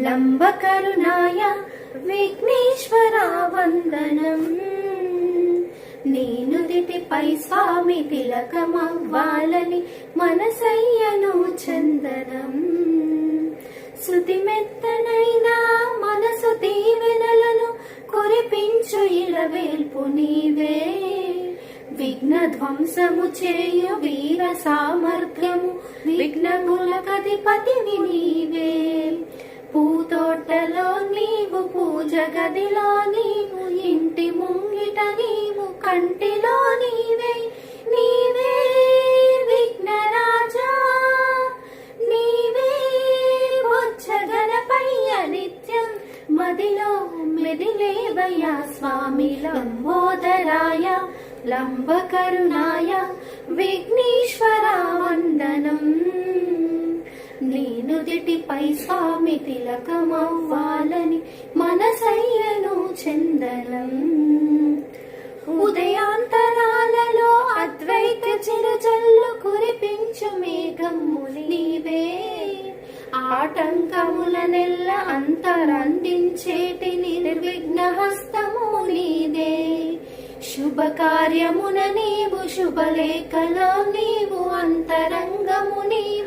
లంబకరుణాయ విఘ్నేశ్వరా వందనం. నేనుదిటిపై స్వామి తిలకమవ్వాలని మనసయ్యను చందనం. శృతి మెత్తనైనా మనసు దీవెనలను కురిపించు ఇలవేల్పు నీవే. విఘ్న ధ్వంసము చేయు వీర సామర్థ్యము విఘ్నములకధిపతివి నీవే. పూతోటలో నీవు, పూజ గదిలో నీవు, ఇంటి ముంగిట నీవు, కంటిలో నీవే. నీవే విఘ్నరాజా, నీవే బొజ్జ గణపయ్య నిత్యం మదిలో మెదిలేవయ్యా స్వామి. లంబోదరాయ లంబకరుణాయ విఘ్నేశ్వరా వందనం. నేనుదిటిపై స్వామి తిలకమవ్వాలని మనసయ్యను చందనం. ఉదయాంతరాలలో అద్వైత చిరుజల్లు కురిపించు మేఘము నీవే. ఆటంకములనెల్ల అంతరందించేటి నిర్విఘ్న హస్తము నీదే. శుభకార్యమున నీవు, శుభలేఖలో నీవు, అంతరంగము నీవు,